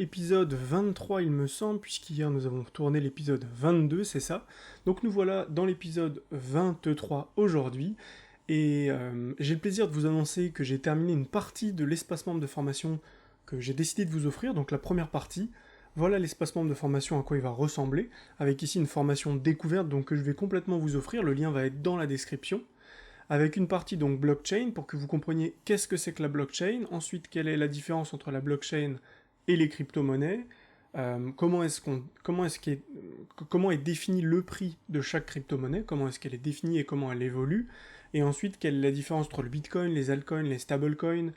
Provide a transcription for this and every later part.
épisode 23 il me semble, puisqu'hier nous avons tourné l'épisode 22, c'est ça. Donc nous voilà dans l'épisode 23 aujourd'hui, et j'ai le plaisir de vous annoncer que j'ai terminé une partie de l'espace membre de formation que j'ai décidé de vous offrir, donc la première partie. Voilà l'espace membre de formation à quoi il va ressembler, avec ici une formation découverte donc que je vais complètement vous offrir, le lien va être dans la description, avec une partie donc blockchain pour que vous compreniez qu'est-ce que c'est que la blockchain, ensuite quelle est la différence entre la blockchain et les crypto-monnaies, comment est défini le prix de chaque crypto-monnaie, comment est-ce qu'elle est définie et comment elle évolue, et ensuite quelle est la différence entre le bitcoin, les altcoins, les stablecoins,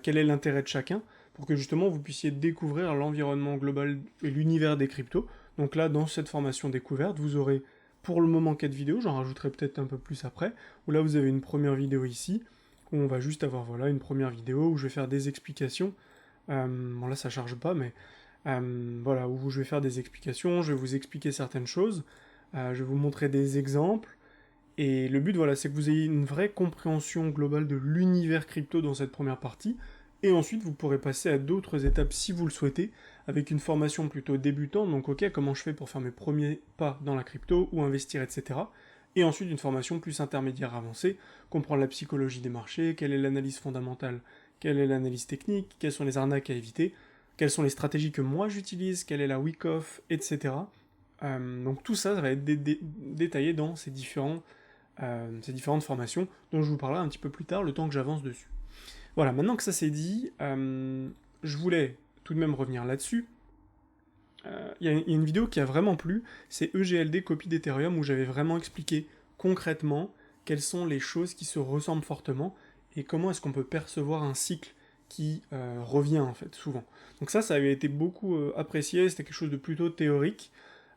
quel est l'intérêt de chacun, pour que justement vous puissiez découvrir l'environnement global et l'univers des cryptos. Donc là, dans cette formation découverte, vous aurez pour le moment 4 vidéos, j'en rajouterai peut-être un peu plus après, où là vous avez une première vidéo ici, où on va juste avoir voilà, une première vidéo où je vais faire des explications. Bon là ça charge pas, mais voilà, où je vais faire des explications, je vais vous expliquer certaines choses, je vais vous montrer des exemples, et le but voilà, c'est que vous ayez une vraie compréhension globale de l'univers crypto dans cette première partie, et ensuite vous pourrez passer à d'autres étapes si vous le souhaitez, avec une formation plutôt débutante, donc ok, comment je fais pour faire mes premiers pas dans la crypto, ou investir, etc. Et ensuite une formation plus intermédiaire avancée, comprendre la psychologie des marchés, quelle est l'analyse fondamentale, quelle est l'analyse technique, quelles sont les arnaques à éviter, quelles sont les stratégies que moi j'utilise, quelle est la week-off, etc. Donc tout ça, ça va être détaillé dans ces différentes formations, dont je vous parlerai un petit peu plus tard, le temps que j'avance dessus. Voilà, maintenant que ça c'est dit, je voulais tout de même revenir là-dessus. Il y a une vidéo qui a vraiment plu, c'est EGLD copie d'Ethereum, où j'avais vraiment expliqué concrètement quelles sont les choses qui se ressemblent fortement, et comment est-ce qu'on peut percevoir un cycle qui revient en fait, souvent. Donc ça avait été beaucoup apprécié, c'était quelque chose de plutôt théorique,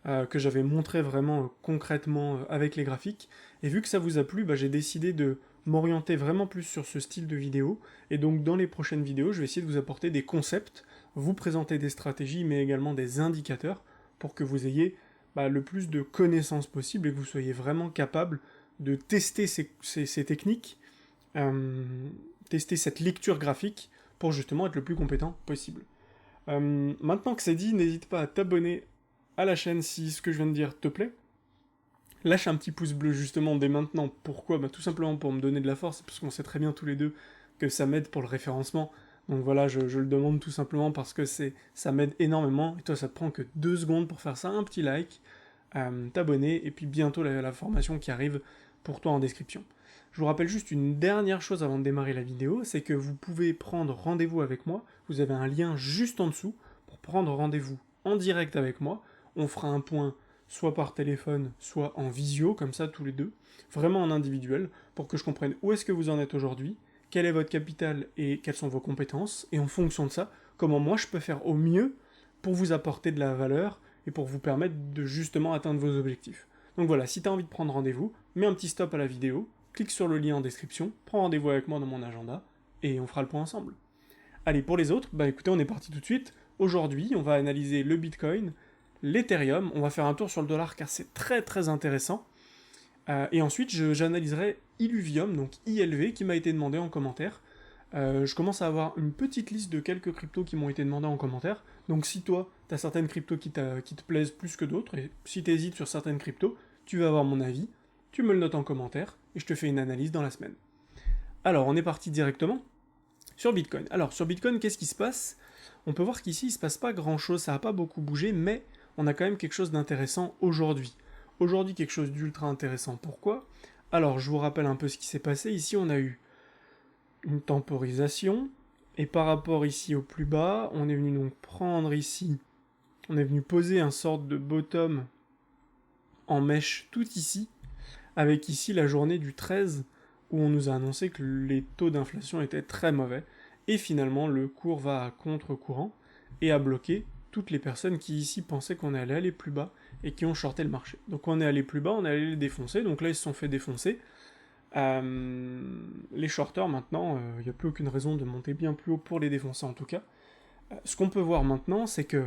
que j'avais montré vraiment concrètement avec les graphiques, et vu que ça vous a plu, j'ai décidé de m'orienter vraiment plus sur ce style de vidéo, et donc dans les prochaines vidéos, je vais essayer de vous apporter des concepts, vous présenter des stratégies, mais également des indicateurs, pour que vous ayez le plus de connaissances possible, et que vous soyez vraiment capable de tester ces techniques, tester cette lecture graphique, pour justement être le plus compétent possible. Maintenant que c'est dit, n'hésite pas à t'abonner à la chaîne si ce que je viens de dire te plaît. Lâche un petit pouce bleu justement dès maintenant. Pourquoi ? Tout simplement pour me donner de la force, parce qu'on sait très bien tous les deux que ça m'aide pour le référencement. Donc voilà, je le demande tout simplement parce que ça m'aide énormément. Et toi, ça te prend que 2 secondes pour faire ça, un petit like, t'abonner, et puis bientôt la formation qui arrive pour toi en description. Je vous rappelle juste une dernière chose avant de démarrer la vidéo, c'est que vous pouvez prendre rendez-vous avec moi. Vous avez un lien juste en dessous pour prendre rendez-vous en direct avec moi. On fera un point soit par téléphone, soit en visio, comme ça tous les deux, vraiment en individuel, pour que je comprenne où est-ce que vous en êtes aujourd'hui, quel est votre capital et quelles sont vos compétences, et en fonction de ça, comment moi je peux faire au mieux pour vous apporter de la valeur et pour vous permettre de justement atteindre vos objectifs. Donc voilà, si tu as envie de prendre rendez-vous, mets un petit stop à la vidéo, clique sur le lien en description, prends rendez-vous avec moi dans mon agenda, et on fera le point ensemble. Allez, pour les autres, écoutez, on est parti tout de suite. Aujourd'hui, on va analyser le Bitcoin, l'Ethereum, on va faire un tour sur le dollar car c'est très très intéressant. Et ensuite, j'analyserai Illuvium, donc ILV, qui m'a été demandé en commentaire. Je commence à avoir une petite liste de quelques cryptos qui m'ont été demandés en commentaire. Donc si toi, tu as certaines cryptos qui te plaisent plus que d'autres, et si tu hésites sur certaines cryptos, tu vas avoir mon avis, tu me le notes en commentaire, et je te fais une analyse dans la semaine. Alors, on est parti directement sur Bitcoin. Alors, sur Bitcoin, qu'est-ce qui se passe ? On peut voir qu'ici, il ne se passe pas grand-chose, ça n'a pas beaucoup bougé, mais on a quand même quelque chose d'intéressant aujourd'hui. Aujourd'hui, quelque chose d'ultra intéressant. Pourquoi ? Alors, je vous rappelle un peu ce qui s'est passé. Ici, on a eu une temporisation, et par rapport ici au plus bas, on est venu donc prendre ici, on est venu poser un sorte de bottom en mèche tout ici, avec ici la journée du 13, où on nous a annoncé que les taux d'inflation étaient très mauvais, et finalement le cours va à contre-courant, et a bloqué toutes les personnes qui ici pensaient qu'on allait aller plus bas, et qui ont shorté le marché. Donc on est allé plus bas, on est allé les défoncer, donc là ils se sont fait défoncer. Les shorters maintenant, il n'y a plus aucune raison de monter bien plus haut pour les défoncer en tout cas. Ce qu'on peut voir maintenant, c'est que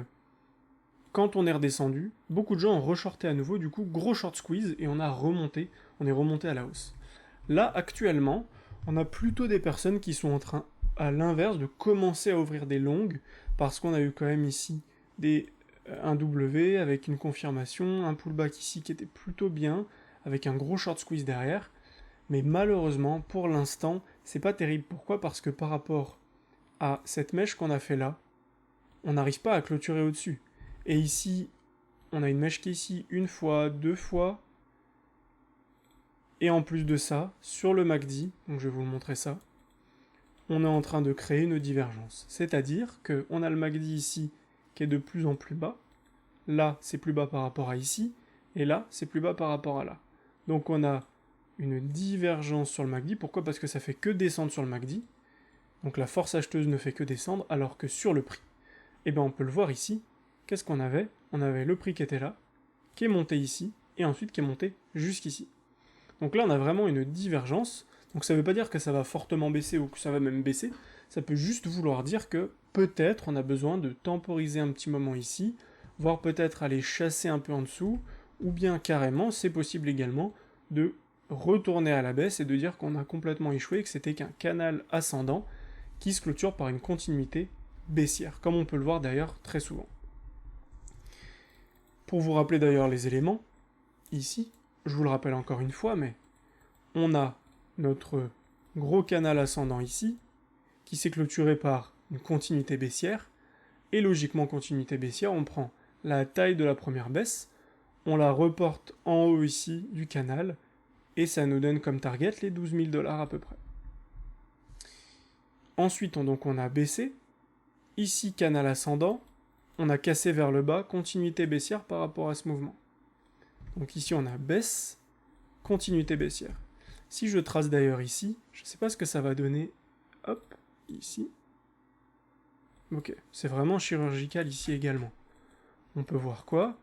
quand on est redescendu, beaucoup de gens ont reshorté à nouveau, du coup gros short squeeze, et on est remonté à la hausse. Là actuellement, on a plutôt des personnes qui sont en train à l'inverse, de commencer à ouvrir des longues, parce qu'on a eu quand même ici un W avec une confirmation, un pullback ici qui était plutôt bien, avec un gros short squeeze derrière, mais malheureusement, pour l'instant, c'est pas terrible. Pourquoi? Parce que par rapport à cette mèche qu'on a fait là, on n'arrive pas à clôturer au-dessus. Et ici, on a une mèche qui est ici une fois, deux fois, et en plus de ça, sur le MACD, donc je vais vous montrer ça, on est en train de créer une divergence. C'est-à-dire qu'on a le MACD ici qui est de plus en plus bas, là c'est plus bas par rapport à ici, et là c'est plus bas par rapport à là. Donc on a une divergence sur le MACD. Pourquoi? Parce que ça fait que descendre sur le MACD. Donc la force acheteuse ne fait que descendre, alors que sur le prix, eh bien on peut le voir ici. Qu'est-ce qu'on avait? On avait le prix qui était là, qui est monté ici, et ensuite qui est monté jusqu'ici. Donc là on a vraiment une divergence. Donc ça ne veut pas dire que ça va fortement baisser ou que ça va même baisser. Ça peut juste vouloir dire que peut-être on a besoin de temporiser un petit moment ici, voire peut-être aller chasser un peu en dessous, ou bien carrément, c'est possible également, de retourner à la baisse et de dire qu'on a complètement échoué, que c'était qu'un canal ascendant qui se clôture par une continuité baissière, comme on peut le voir d'ailleurs très souvent. Pour vous rappeler d'ailleurs les éléments, ici, je vous le rappelle encore une fois, mais on a notre gros canal ascendant ici, qui s'est clôturé par une continuité baissière, et logiquement continuité baissière, on prend la taille de la première baisse, on la reporte en haut ici du canal, et ça nous donne comme target les 12 000 $ à peu près. Ensuite, on a baissé, ici canal ascendant, on a cassé vers le bas, continuité baissière par rapport à ce mouvement. Donc ici on a baisse, continuité baissière. Si je trace d'ailleurs ici, je ne sais pas ce que ça va donner, hop, ici. Ok, c'est vraiment chirurgical ici également. On peut voir quoi?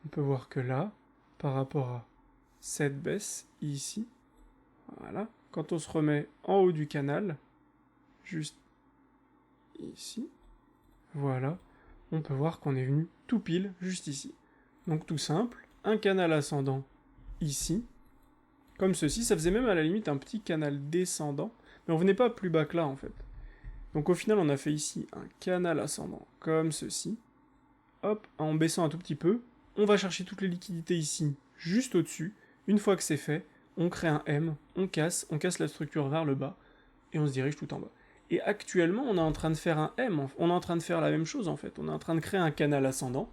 On peut voir que là, par rapport à cette baisse ici, voilà, quand on se remet en haut du canal, juste ici, voilà, on peut voir qu'on est venu tout pile juste ici. Donc tout simple, un canal ascendant ici, comme ceci, ça faisait même à la limite un petit canal descendant, mais on venait pas plus bas que là en fait. Donc au final on a fait ici un canal ascendant comme ceci, hop, en baissant un tout petit peu, on va chercher toutes les liquidités ici, juste au-dessus, une fois que c'est fait, on crée un M, on casse la structure vers le bas, et on se dirige tout en bas. Et actuellement on est en train de faire un M, on est en train de faire la même chose en fait, on est en train de créer un canal ascendant,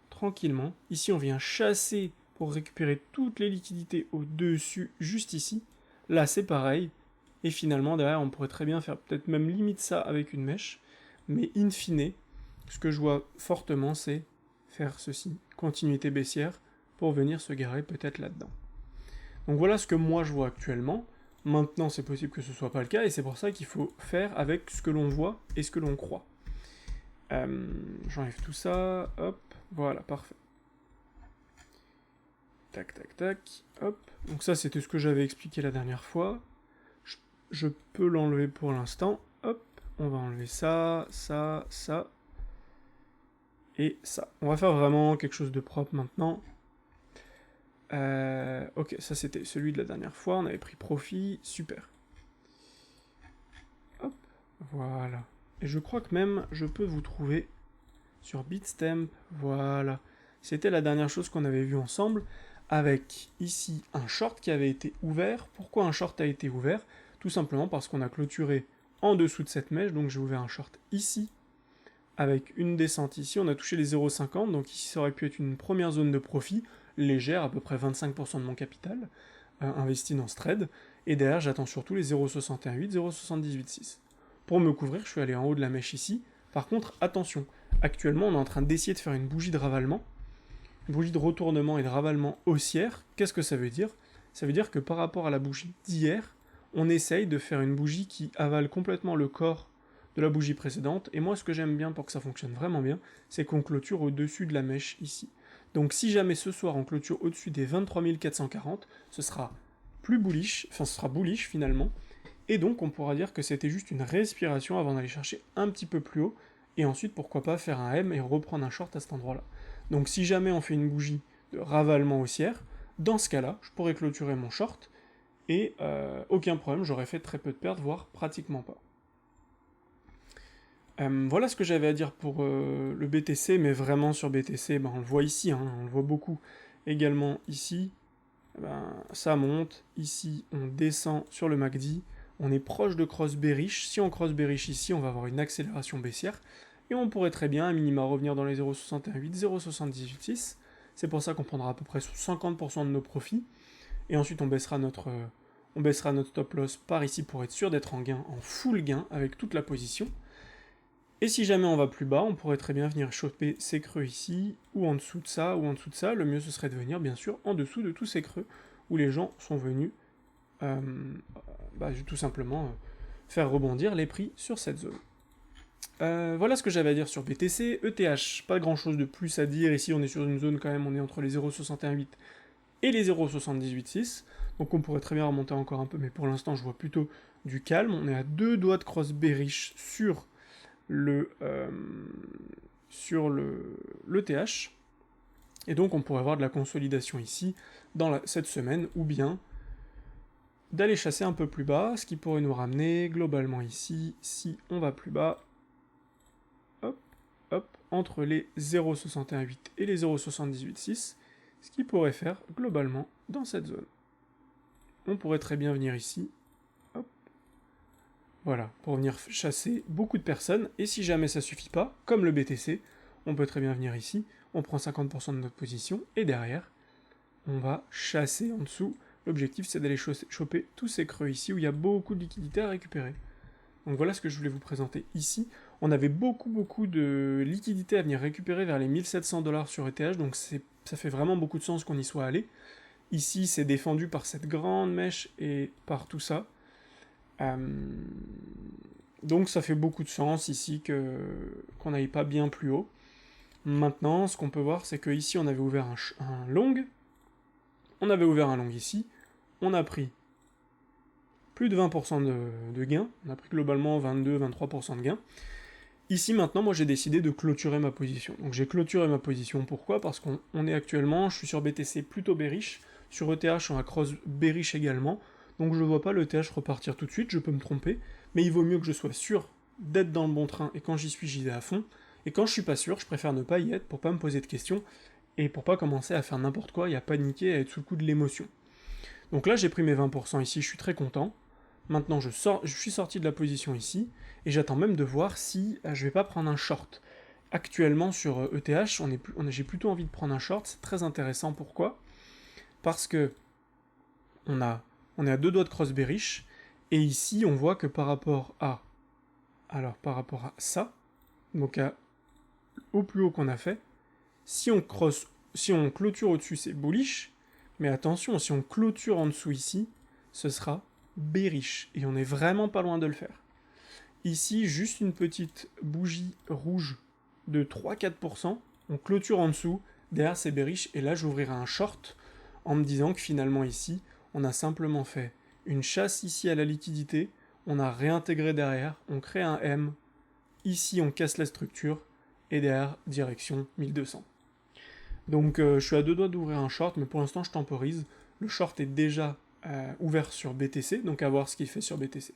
tranquillement, ici on vient chasser pour récupérer toutes les liquidités au-dessus, juste ici, là c'est pareil, et finalement derrière on pourrait très bien faire peut-être même limite ça avec une mèche, mais in fine, ce que je vois fortement c'est faire ceci, continuité baissière, pour venir se garer peut-être là-dedans. Donc voilà ce que moi je vois actuellement. Maintenant c'est possible que ce soit pas le cas, et c'est pour ça qu'il faut faire avec ce que l'on voit et ce que l'on croit. J'enlève tout ça, hop, voilà, parfait. Tac, tac, tac, hop. Donc ça, c'était ce que j'avais expliqué la dernière fois. Je peux l'enlever pour l'instant. Hop, on va enlever ça, ça, ça. Et ça. On va faire vraiment quelque chose de propre maintenant. Ok, ça c'était celui de la dernière fois. On avait pris profit, super. Hop, voilà. Et je crois que même, je peux vous trouver sur Bitstamp, voilà. C'était la dernière chose qu'on avait vue ensemble, avec ici un short qui avait été ouvert. Pourquoi un short a été ouvert? Tout simplement parce qu'on a clôturé en dessous de cette mèche, donc j'ai ouvert un short ici, avec une descente ici, on a touché les 0,50, donc ici ça aurait pu être une première zone de profit, légère, à peu près 25% de mon capital, investi dans ce trade, et derrière j'attends surtout les 0,68, 0,786. Pour me couvrir, je suis allé en haut de la mèche ici. Par contre, attention, actuellement on est en train d'essayer de faire une bougie de ravalement, une bougie de retournement et de ravalement haussière. Qu'est-ce que ça veut dire? Ça veut dire que par rapport à la bougie d'hier, on essaye de faire une bougie qui avale complètement le corps de la bougie précédente, et moi ce que j'aime bien pour que ça fonctionne vraiment bien, c'est qu'on clôture au-dessus de la mèche ici. Donc si jamais ce soir on clôture au-dessus des 23 440, ce sera plus bullish, enfin ce sera bullish finalement, et donc on pourra dire que c'était juste une respiration avant d'aller chercher un petit peu plus haut, et ensuite pourquoi pas faire un M et reprendre un short à cet endroit-là. Donc si jamais on fait une bougie de ravalement haussière, dans ce cas-là, je pourrais clôturer mon short, et aucun problème, j'aurais fait très peu de pertes, voire pratiquement pas. Voilà ce que j'avais à dire pour le BTC, mais vraiment sur BTC, on le voit ici, hein, on le voit beaucoup également ici, ça monte, ici on descend sur le MACD, on est proche de cross bearish, si on cross bearish ici, on va avoir une accélération baissière, et on pourrait très bien, à minima, revenir dans les 0,618, 0,786, c'est pour ça qu'on prendra à peu près 50% de nos profits, et ensuite on baissera notre stop loss par ici pour être sûr d'être en gain, en full gain, avec toute la position. Et si jamais on va plus bas, on pourrait très bien venir choper ces creux ici, ou en dessous de ça, ou en dessous de ça. Le mieux ce serait de venir bien sûr en dessous de tous ces creux, où les gens sont venus tout simplement faire rebondir les prix sur cette zone. Voilà ce que j'avais à dire sur BTC. ETH, pas grand chose de plus à dire. Ici on est sur une zone quand même, on est entre les 0,618 et les 0,786. Donc on pourrait très bien remonter encore un peu, mais pour l'instant je vois plutôt du calme. On est à 2 doigts de cross bearish sur le TH, et donc on pourrait avoir de la consolidation ici dans cette semaine, ou bien d'aller chasser un peu plus bas, ce qui pourrait nous ramener globalement ici, si on va plus bas, hop, hop, entre les 0,618 et les 0,786, ce qui pourrait faire globalement dans cette zone. On pourrait très bien venir ici, voilà, pour venir chasser beaucoup de personnes, et si jamais ça suffit pas, comme le BTC, on peut très bien venir ici, on prend 50% de notre position, et derrière, on va chasser en dessous. L'objectif, c'est d'aller choper tous ces creux ici, où il y a beaucoup de liquidités à récupérer. Donc voilà ce que je voulais vous présenter ici. On avait beaucoup de liquidités à venir récupérer vers les 1700 $ sur ETH, donc ça fait vraiment beaucoup de sens qu'on y soit allé. Ici, c'est défendu par cette grande mèche et par tout ça. Donc ça fait beaucoup de sens ici qu'on n'aille pas bien plus haut. Maintenant, ce qu'on peut voir, c'est que ici on avait ouvert un long. On avait ouvert un long ici. On a pris plus de 20% de gain. On a pris globalement 22-23% de gain. Ici maintenant, moi j'ai décidé de clôturer ma position. Donc j'ai clôturé ma position, pourquoi? Parce qu'on est actuellement, je suis sur BTC plutôt bearish. Sur ETH, on a cross bearish également. Donc je ne vois pas le TH repartir tout de suite, je peux me tromper, mais il vaut mieux que je sois sûr d'être dans le bon train, et quand j'y suis, j'y vais à fond, et quand je suis pas sûr, je préfère ne pas y être pour pas me poser de questions, et pour pas commencer à faire n'importe quoi, et à paniquer, à être sous le coup de l'émotion. Donc là, j'ai pris mes 20% ici, je suis très content. Maintenant, je suis sorti de la position ici, et j'attends même de voir si je vais pas prendre un short. Actuellement, sur ETH, j'ai plutôt envie de prendre un short, c'est très intéressant, pourquoi? Parce que on est à 2 doigts de cross bearish, et ici on voit que par rapport à ça, donc au plus haut qu'on a fait, si on clôture au-dessus, c'est bullish, mais attention, si on clôture en dessous ici, ce sera bearish, et on est vraiment pas loin de le faire. Ici, juste une petite bougie rouge de 3-4%, on clôture en dessous, derrière c'est bearish, et là j'ouvrirai un short en me disant que finalement ici, on a simplement fait une chasse ici à la liquidité, on a réintégré derrière, on crée un M, ici on casse la structure, et derrière, direction 1200. Donc je suis à 2 doigts d'ouvrir un short, mais pour l'instant je temporise. Le short est déjà ouvert sur BTC, donc à voir ce qu'il fait sur BTC.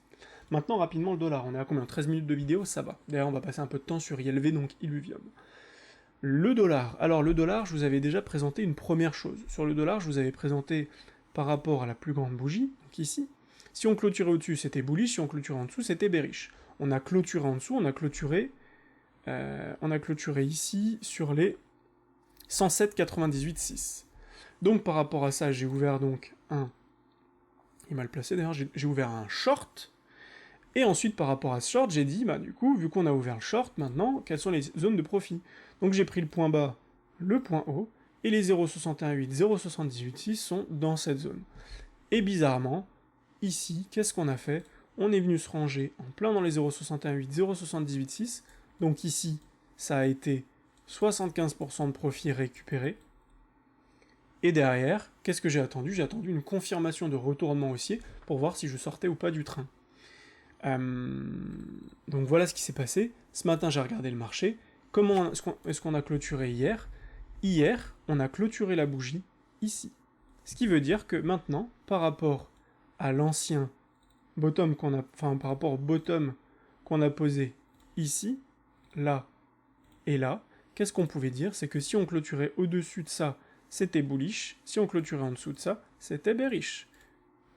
Maintenant rapidement le dollar, on est à combien? 13 minutes de vidéo, ça va. D'ailleurs on va passer un peu de temps sur ILV, donc Illuvium. Le dollar. Alors le dollar, je vous avais déjà présenté une première chose. Sur le dollar, je vous avais présenté par rapport à la plus grande bougie, donc ici. Si on clôturait au-dessus, c'était bullish, si on clôturait en dessous, c'était bearish. On a clôturé en dessous, on a clôturé ici sur les 107,98,6. Donc par rapport à ça, j'ai ouvert donc il est mal placé d'ailleurs, j'ai ouvert un short, et ensuite par rapport à ce short, j'ai dit, du coup, vu qu'on a ouvert le short, maintenant, quelles sont les zones de profit? Donc j'ai pris le point bas, le point haut, et les 0,618, 0,786 sont dans cette zone. Et bizarrement, ici, qu'est-ce qu'on a fait? On est venu se ranger en plein dans les 0,618, 0,786, donc ici, ça a été 75% de profit récupéré. Et derrière, qu'est-ce que j'ai attendu? J'ai attendu une confirmation de retournement haussier pour voir si je sortais ou pas du train. Donc voilà ce qui s'est passé. Ce matin, j'ai regardé le marché. Comment est-ce qu'on a clôturé hier? Hier, on a clôturé la bougie ici. Ce qui veut dire que maintenant, par rapport à l'ancien bottom qu'on a, enfin par rapport au bottom qu'on a posé ici, là et là, qu'est-ce qu'on pouvait dire? C'est que si on clôturait au-dessus de ça, c'était bullish, si on clôturait en dessous de ça, c'était bearish.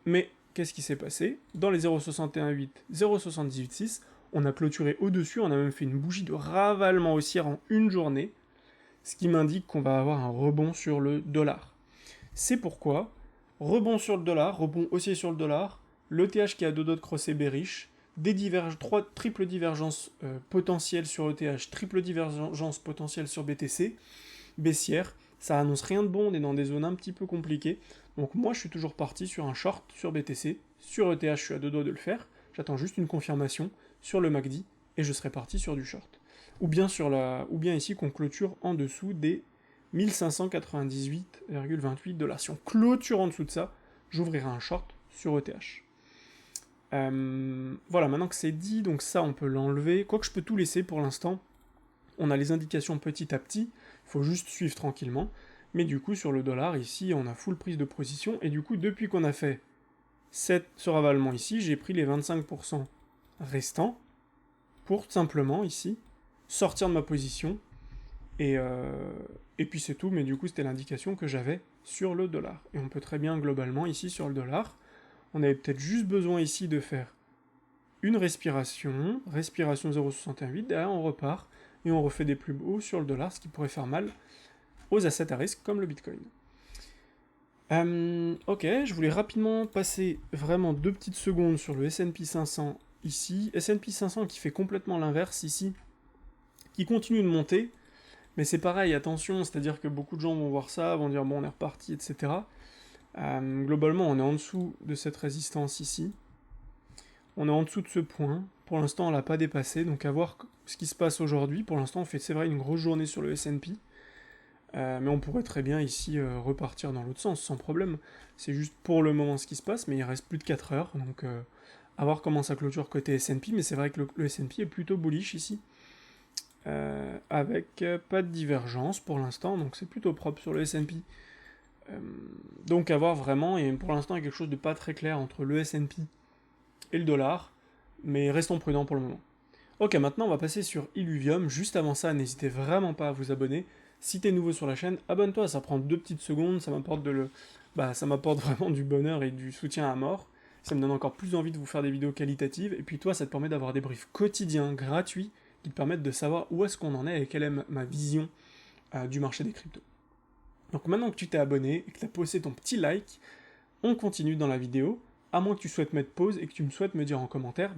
Mais qu'est-ce qui s'est passé? Dans les 0,61,8, 0,78,6, on a clôturé au-dessus, on a même fait une bougie de ravalement haussière en une journée, ce qui m'indique qu'on va avoir un rebond sur le dollar. C'est pourquoi, rebond sur le dollar, rebond haussier sur le dollar, l'ETH qui a deux doigts de crosser bearish, triple divergence potentielle sur ETH, triple divergence potentielle sur BTC, baissière, ça annonce rien de bon, on est dans des zones un petit peu compliquées, donc moi je suis toujours parti sur un short sur BTC, sur ETH je suis à deux doigts de le faire, j'attends juste une confirmation sur le MACD, et je serai parti sur du short. Ou bien ici qu'on clôture en dessous des 1598,28 $. Si on clôture en dessous de ça, j'ouvrirai un short sur ETH. Voilà, maintenant que c'est dit, donc ça on peut l'enlever. Quoique je peux tout laisser pour l'instant. On a les indications petit à petit, il faut juste suivre tranquillement. Mais du coup, sur le dollar, ici, on a full prise de position. Et du coup, depuis qu'on a fait ce ravalement ici, j'ai pris les 25% restants pour simplement, ici, sortir de ma position. Et puis c'est tout, mais du coup, c'était l'indication que j'avais sur le dollar. Et on peut très bien, globalement, ici, sur le dollar, on avait peut-être juste besoin ici de faire une respiration 0,61,8, derrière on repart, et on refait des plus hauts sur le dollar, ce qui pourrait faire mal aux assets à risque comme le Bitcoin. Ok, je voulais rapidement passer vraiment 2 petites secondes sur le S&P 500 ici. S&P 500 qui fait complètement l'inverse ici, qui continue de monter, mais c'est pareil, attention, c'est-à-dire que beaucoup de gens vont voir ça, vont dire bon on est reparti, etc. Globalement on est en dessous de cette résistance ici. On est en dessous de ce point. Pour l'instant, on l'a pas dépassé. Donc, à voir ce qui se passe aujourd'hui. Pour l'instant, on fait, c'est vrai, une grosse journée sur le S&P. Mais on pourrait très bien ici repartir dans l'autre sens, sans problème. C'est juste pour le moment ce qui se passe, mais il reste plus de 4 heures. Donc, à voir comment ça clôture côté S&P. Mais c'est vrai que le S&P est plutôt bullish ici. Avec pas de divergence pour l'instant. Donc, c'est plutôt propre sur le S&P. Donc, à voir vraiment. Et pour l'instant, il y a quelque chose de pas très clair entre le S&P et le dollar, mais restons prudents pour le moment. Ok, maintenant on va passer sur Illuvium. Juste avant ça, n'hésitez vraiment pas à vous abonner. Si t'es nouveau sur la chaîne, abonne-toi, ça prend 2 petites secondes, ça m'apporte ça m'apporte vraiment du bonheur et du soutien à mort. Ça me donne encore plus envie de vous faire des vidéos qualitatives, et puis toi, ça te permet d'avoir des briefs quotidiens, gratuits, qui te permettent de savoir où est-ce qu'on en est et quelle est ma vision du marché des cryptos. Donc maintenant que tu t'es abonné et que tu as posé ton petit like, on continue dans la vidéo. À moins que tu souhaites mettre pause et que tu me souhaites me dire en commentaire,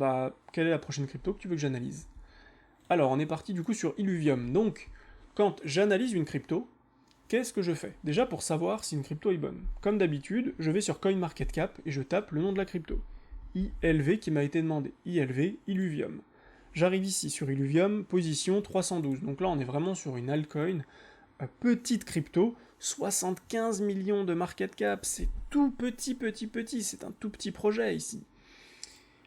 quelle est la prochaine crypto que tu veux que j'analyse. Alors, on est parti du coup sur Illuvium. Donc, quand j'analyse une crypto, qu'est-ce que je fais? Déjà pour savoir si une crypto est bonne. Comme d'habitude, je vais sur CoinMarketCap et je tape le nom de la crypto. ILV qui m'a été demandé. ILV, Illuvium. J'arrive ici sur Illuvium, position 312. Donc là, on est vraiment sur une altcoin, petite crypto, 75 millions de market cap, c'est tout petit, c'est un tout petit projet ici.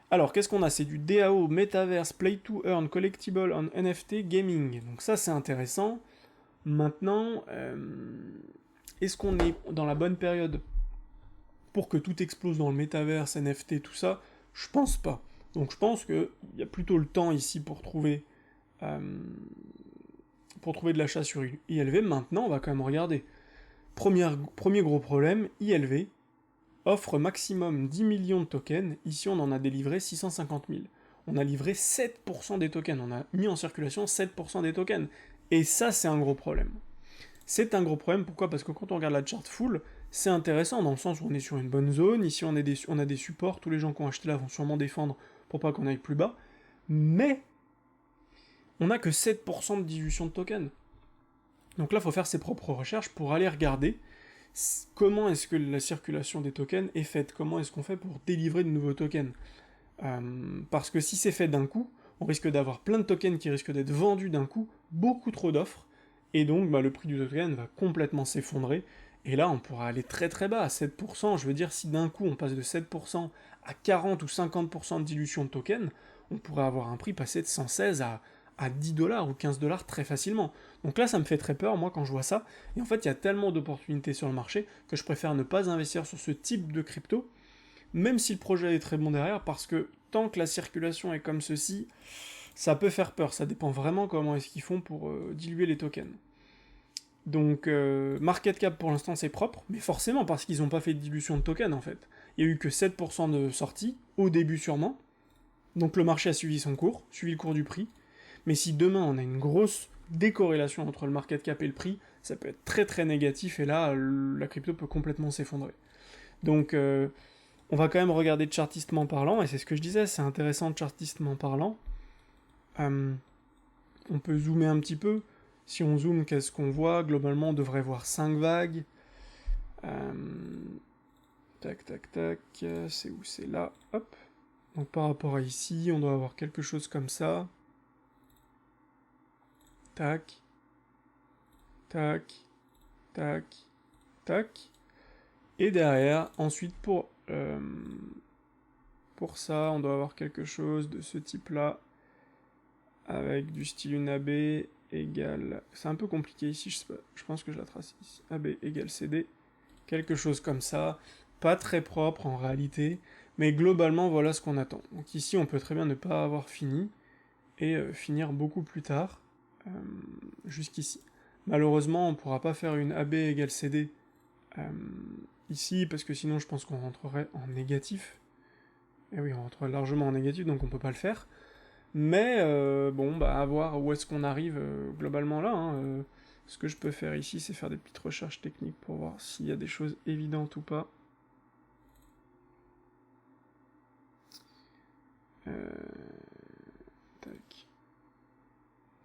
Alors, qu'est-ce qu'on a? C'est du DAO, Metaverse, Play to Earn, Collectible on NFT, Gaming. Donc ça, c'est intéressant. Maintenant, est-ce qu'on est dans la bonne période pour que tout explose dans le Metaverse, NFT, tout ça? Je pense pas. Donc je pense qu'il y a plutôt le temps ici pour trouver de l'achat sur ILV. Maintenant, on va quand même regarder. Premier gros problème, ILV offre maximum 10 millions de tokens. Ici, on en a délivré 650 000. On a livré 7% des tokens. On a mis en circulation 7% des tokens. Et ça, c'est un gros problème. C'est un gros problème, pourquoi? Parce que quand on regarde la chart full, c'est intéressant dans le sens où on est sur une bonne zone. Ici, on a des supports. Tous les gens qui ont acheté là vont sûrement défendre pour pas qu'on aille plus bas. Mais on n'a que 7% de dilution de tokens. Donc là, il faut faire ses propres recherches pour aller regarder comment est-ce que la circulation des tokens est faite, comment est-ce qu'on fait pour délivrer de nouveaux tokens. Parce que si c'est fait d'un coup, on risque d'avoir plein de tokens qui risquent d'être vendus d'un coup, beaucoup trop d'offres, et donc le prix du token va complètement s'effondrer, et là on pourra aller très très bas, à 7%, je veux dire si d'un coup on passe de 7% à 40 ou 50% de dilution de tokens, on pourrait avoir un prix passé de 116 à 10 $ ou 15 $ très facilement. Donc là, ça me fait très peur, moi, quand je vois ça. Et en fait, il y a tellement d'opportunités sur le marché que je préfère ne pas investir sur ce type de crypto, même si le projet est très bon derrière, parce que tant que la circulation est comme ceci, ça peut faire peur, ça dépend vraiment comment est-ce qu'ils font pour diluer les tokens. Donc, market cap pour l'instant c'est propre, mais forcément parce qu'ils n'ont pas fait de dilution de tokens en fait. Il y a eu que 7% de sorties, au début sûrement, donc le marché a suivi son cours, suivi le cours du prix, mais si demain on a une grosse décorrélation entre le market cap et le prix, ça peut être très très négatif, et là la crypto peut complètement s'effondrer. Donc on va quand même regarder chartistement parlant, et c'est ce que je disais, c'est intéressant chartistement parlant. On peut zoomer un petit peu. Si on zoome, qu'est-ce qu'on voit? Globalement, on devrait voir 5 vagues. Tac, tac, tac. C'est où? C'est là. Hop. Donc par rapport à ici, on doit avoir quelque chose comme ça. Tac. Tac. Tac. Tac. Et derrière, ensuite, pour ça, on doit avoir quelque chose de ce type-là. Avec du style une AB égale... C'est un peu compliqué ici, je sais pas, je pense que je la trace ici. AB égale CD. Quelque chose comme ça. Pas très propre en réalité, mais globalement voilà ce qu'on attend. Donc ici on peut très bien ne pas avoir fini, et finir beaucoup plus tard, jusqu'ici. Malheureusement on ne pourra pas faire une AB égale CD ici, parce que sinon je pense qu'on rentrerait en négatif. Et oui, on rentre largement en négatif, donc on peut pas le faire. Mais bon, bah à voir où est-ce qu'on arrive globalement là. Hein. Ce que je peux faire ici, c'est faire des petites recherches techniques pour voir s'il y a des choses évidentes ou pas. Tac.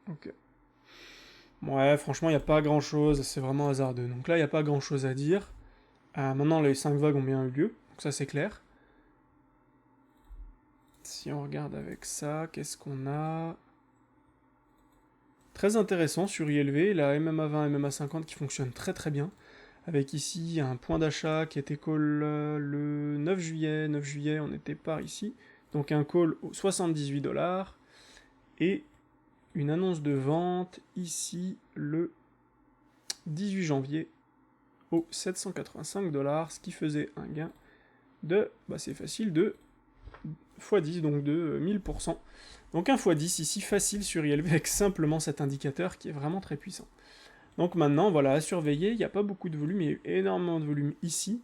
Ok. Ouais, franchement, il n'y a pas grand-chose, c'est vraiment hasardeux. Donc là, il n'y a pas grand-chose à dire. Maintenant, les 5 vagues ont bien eu lieu, donc ça c'est clair. Si on regarde avec ça, qu'est-ce qu'on a? Très intéressant sur ILV, la MMA20 et MMA50 qui fonctionnent très très bien. Avec ici un point d'achat qui a été call le 9 juillet. 9 juillet, on était par ici. Donc un call aux 78$. Et une annonce de vente ici le 18 janvier aux 785$, ce qui faisait un gain de, bah c'est facile, de x10, donc de 1000%. Donc un x10 ici facile sur ILV avec simplement cet indicateur qui est vraiment très puissant. Donc maintenant, voilà, à surveiller, il n'y a pas beaucoup de volume, il y a eu énormément de volume ici.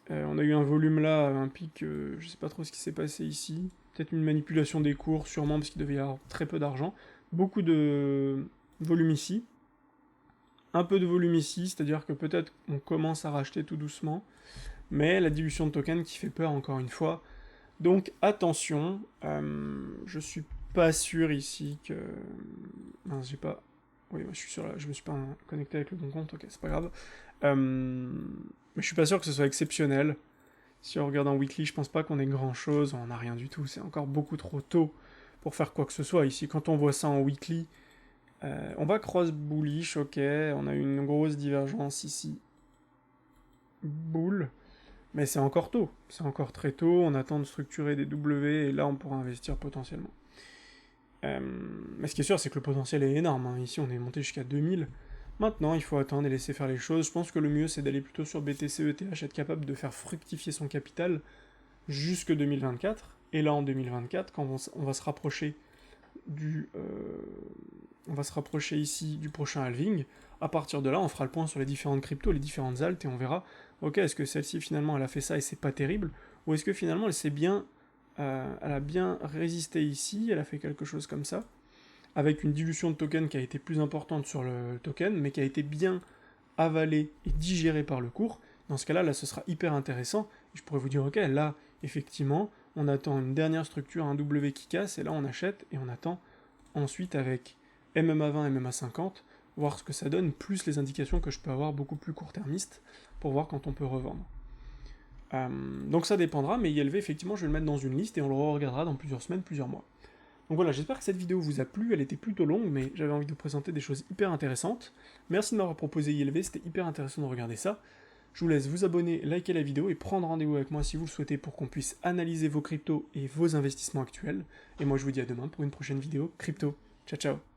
On a eu un volume là, un pic, je sais pas trop ce qui s'est passé ici. Peut-être une manipulation des cours, sûrement, parce qu'il devait y avoir très peu d'argent. Beaucoup de volume ici. Un peu de volume ici, c'est-à-dire que peut-être on commence à racheter tout doucement. Mais la dilution de tokens qui fait peur encore une fois. Donc attention, je suis pas sûr ici que... Mince, j'ai pas... Oui, je suis sûr là, je me suis pas connecté avec le bon compte, ok, c'est pas grave. Mais je suis pas sûr que ce soit exceptionnel. Si on regarde en weekly, je pense pas qu'on ait grand chose, on n'a rien du tout, c'est encore beaucoup trop tôt pour faire quoi que ce soit ici. Quand on voit ça en weekly, on va cross bullish, ok, on a une grosse divergence ici. Bull, mais c'est encore tôt, c'est encore très tôt, on attend de structurer des W et là on pourra investir potentiellement. Mais ce qui est sûr, c'est que le potentiel est énorme, hein. Ici on est monté jusqu'à 2000. Maintenant, il faut attendre et laisser faire les choses. Je pense que le mieux, c'est d'aller plutôt sur BTC, ETH, être capable de faire fructifier son capital jusque 2024. Et là, en 2024, quand on va se rapprocher on va se rapprocher ici du prochain halving. À partir de là, on fera le point sur les différentes cryptos, les différentes altes, et on verra, ok, est-ce que celle-ci, finalement, elle a fait ça et c'est pas terrible, ou est-ce que finalement, elle a bien résisté ici, elle a fait quelque chose comme ça, avec une dilution de token qui a été plus importante sur le token, mais qui a été bien avalée et digérée par le cours. Dans ce cas-là, là, ce sera hyper intéressant. Je pourrais vous dire, ok, là, effectivement, on attend une dernière structure, un W qui casse, et là, on achète, et on attend ensuite avec MMA20 et MMA50, voir ce que ça donne, plus les indications que je peux avoir beaucoup plus court-termistes, pour voir quand on peut revendre. Donc ça dépendra, mais ILV, effectivement, je vais le mettre dans une liste, et on le regardera dans plusieurs semaines, plusieurs mois. Donc voilà, j'espère que cette vidéo vous a plu, elle était plutôt longue, mais j'avais envie de vous présenter des choses hyper intéressantes. Merci de m'avoir proposé ILV, c'était hyper intéressant de regarder ça. Je vous laisse vous abonner, liker la vidéo et prendre rendez-vous avec moi si vous le souhaitez pour qu'on puisse analyser vos cryptos et vos investissements actuels. Et moi je vous dis à demain pour une prochaine vidéo crypto. Ciao ciao.